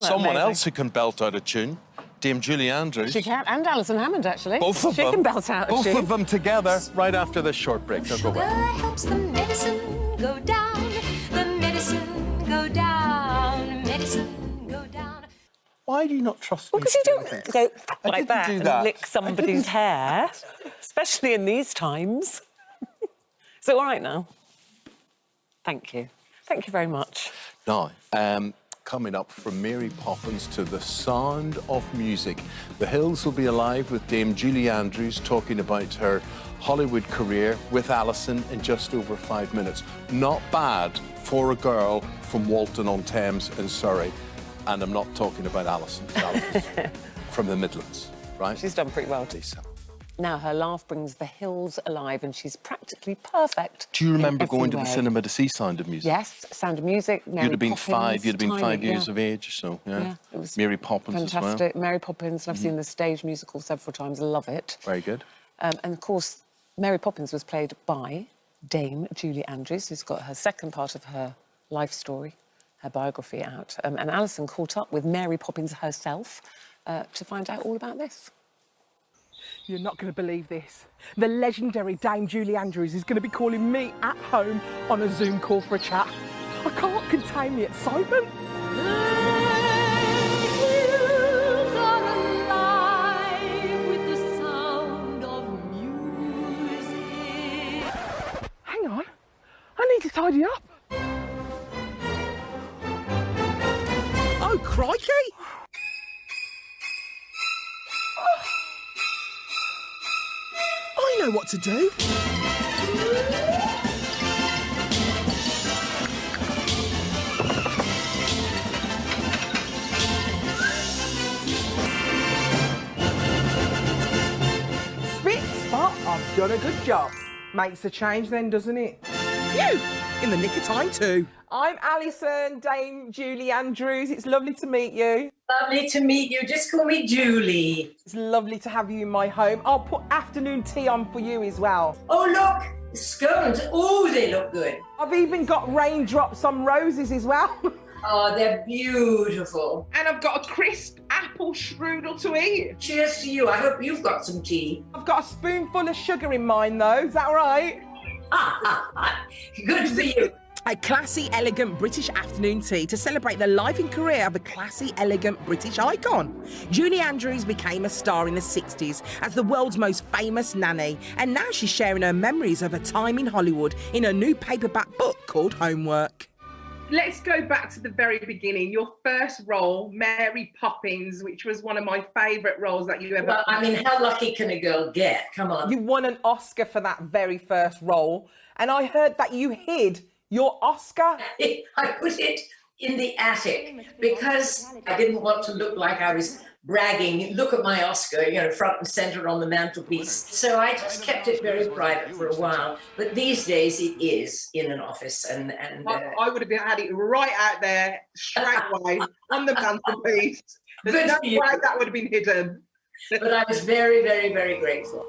Someone else who can belt out a tune, Dame Julie Andrews. She can, and Alison Hammond, actually. Both of them. She can belt out a tune. Both of them together right after this short break. Now go away. Helps the medicine go down, the medicine go down, medicine go down. Why do you not trust me? Because you don't go like that do and that. lick somebody's hair, especially in these times. Is it all right now? Thank you. Thank you very much. Now, coming up from Mary Poppins to the sound of music. The Hills will be alive with Dame Julie Andrews talking about her Hollywood career with Alison in just over 5 minutes. Not bad for a girl from Walton-on-Thames in Surrey. And I'm not talking about Alison. Alison's from the Midlands, right? She's done pretty well. Decent. Now, her laugh brings the hills alive and she's practically perfect. Do you remember in every going to the way. cinema to see Sound of Music? Yes, Sound of Music, Mary You'd have been Poppins, five years yeah. of age or so, yeah. Yeah, it was Mary Poppins fantastic. as well. Mary Poppins, and I've seen the stage musical several times, I love it. Very good. And of course, Mary Poppins was played by Dame Julie Andrews, who's got her second part of her life story, her biography out. And Alison caught up with Mary Poppins herself to find out all about this. You're not going to believe this. The legendary Dame Julie Andrews is going to be calling me at home on a Zoom call for a chat. I can't contain the excitement. Hang on, I need to tidy up. Oh, crikey! I know what to do. Spit, spot, I've done a good job. Makes a change then, doesn't it? Phew! In the nick of time too. I'm Alison, Dame Julie Andrews. It's lovely to meet you. Lovely to meet you. Just call me Julie. It's lovely to have you in my home. I'll put afternoon tea on for you as well. Oh, look, scones. Oh, they look good. I've even got raindrops on roses as well. Oh, they're beautiful. And I've got a crisp apple strudel to eat. Cheers to you. I hope you've got some tea. I've got a spoonful of sugar in mine, though. Is that all right? Good for you. A classy, elegant British afternoon tea to celebrate the life and career of a classy, elegant British icon. Julie Andrews became a star in the 60s as the world's most famous nanny, and now she's sharing her memories of her time in Hollywood in her new paperback book called Homework. Let's go back to the very beginning. Your first role, Mary Poppins, which was one of my favourite roles that you ever... Well, I mean, how lucky can a girl get? Come on. You won an Oscar for that very first role, and I heard that you hid your Oscar. I put it in the attic because I didn't want to look like I was bragging. Look at my Oscar, you know, front and centre on the mantelpiece. So I just kept it very private for a while. But these days it is in an office, and I would have had it right out there, straight away, on the mantelpiece. There's no way that would have been hidden. But I was very, very, very grateful.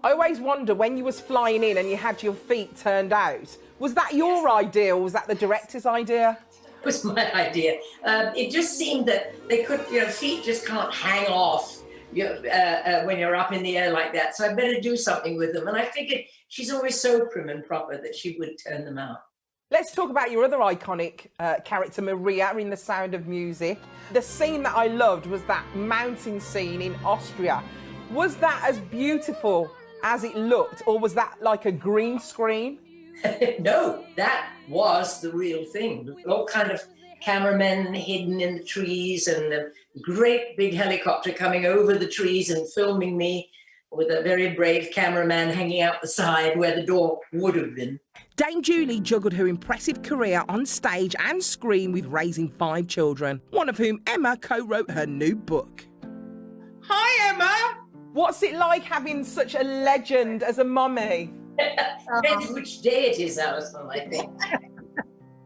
I always wonder, when you was flying in and you had your feet turned out, was that your idea or was that the director's idea? It was my idea. It just seemed that they could, you know, feet just can't hang off when you're up in the air like that. So I better do something with them. And I figured she's always so prim and proper that she would turn them out. Let's talk about your other iconic character, Maria, in The Sound of Music. The scene that I loved was that mountain scene in Austria. Was that as beautiful as it looked, or was that like a green screen? No, that was the real thing. All kind of cameramen hidden in the trees and a great big helicopter coming over the trees and filming me with a very brave cameraman hanging out the side where the door would have been. Dame Julie juggled her impressive career on stage and screen with raising 5 children, one of whom Emma co-wrote her new book. Hi, Emma. What's it like having such a legend as a mummy? Depends which day it is, Alison, I think.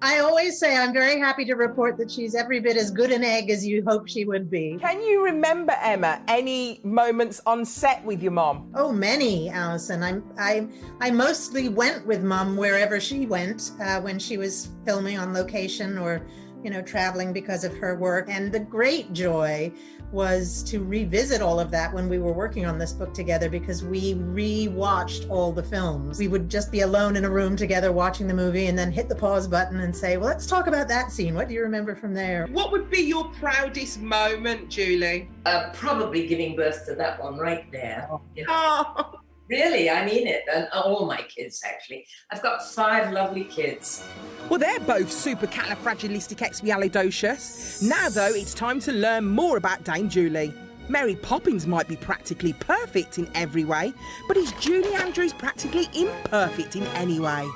I always say I'm very happy to report that she's every bit as good an egg as you hope she would be. Can you remember, Emma, any moments on set with your mum? Oh, many, Alison. I mostly went with Mum wherever she went when she was filming on location or you know, traveling because of her work. And the great joy was to revisit all of that when we were working on this book together, because we re-watched all the films. We would just be alone in a room together watching the movie and then hit the pause button and say, well, let's talk about that scene. What do you remember from there? What would be your proudest moment, Julie? Probably giving birth to that one right there. Yeah. Oh. Really, I mean it. And all my kids, actually. I've got 5 lovely kids. Well, they're both supercalifragilisticexpialidocious. Now, though, it's time to learn more about Dame Julie. Mary Poppins might be practically perfect in every way, but is Julie Andrews practically imperfect in any way?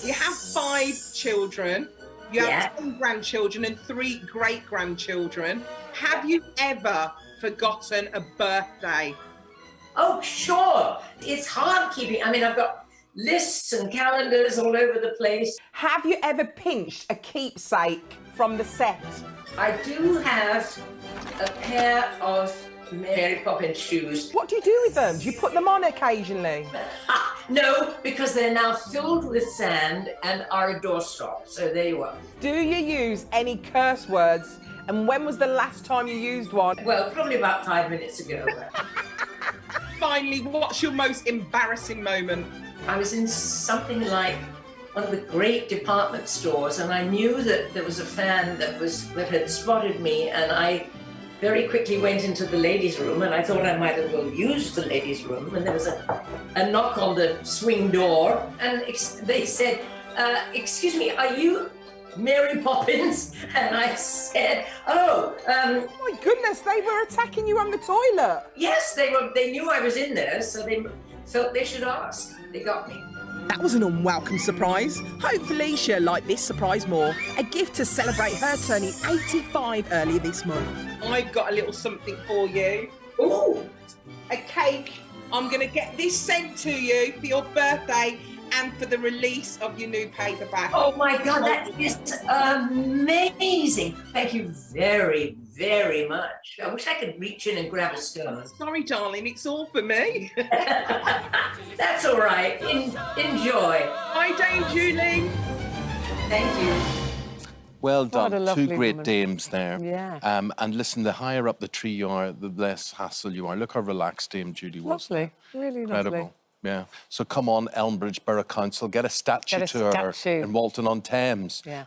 You have 5 children. You have 10 grandchildren and 3 great-grandchildren. Have you ever forgotten a birthday? Oh, sure. It's hard keeping. I mean, I've got lists and calendars all over the place. Have you ever pinched a keepsake from the set? I do have a pair of Mary Poppins shoes. What do you do with them? Do you put them on occasionally? No, because they're now filled with sand and are a doorstop. So there you are. Do you use any curse words? And when was the last time you used one? Well, probably about 5 minutes ago. Finally, what's your most embarrassing moment? I was in something like one of the great department stores, and I knew that there was a fan that had spotted me, and I very quickly went into the ladies' room, and I thought I might as well use the ladies' room, and there was a knock on the swing door, and they said, excuse me, are you Mary Poppins? And I said, oh, my goodness, they were attacking you on the toilet. Yes, they knew I was in there, so they felt they should ask. They got me. That was an unwelcome surprise. Hopefully she'll like this surprise more. A gift to celebrate her turning 85 earlier this month. I've got a little something for you. Ooh. A cake. I'm going to get this sent to you for your birthday and for the release of your new paperback. Oh my God, that is amazing. Thank you very, very much. I wish I could reach in and grab a stone. Sorry, darling, it's all for me. That's all right. Enjoy. Bye, Dame Julie. Thank you. Well What a done. lovely 2 great woman. dames there. Yeah. And listen, the higher up the tree you are, the less hassle you are. Look how relaxed Dame Judy was. Lovely, really Incredible. lovely. Yeah. So come on, Elmbridge Borough Council, get a statue Get a to statue. her in Walton-on-Thames. Yeah.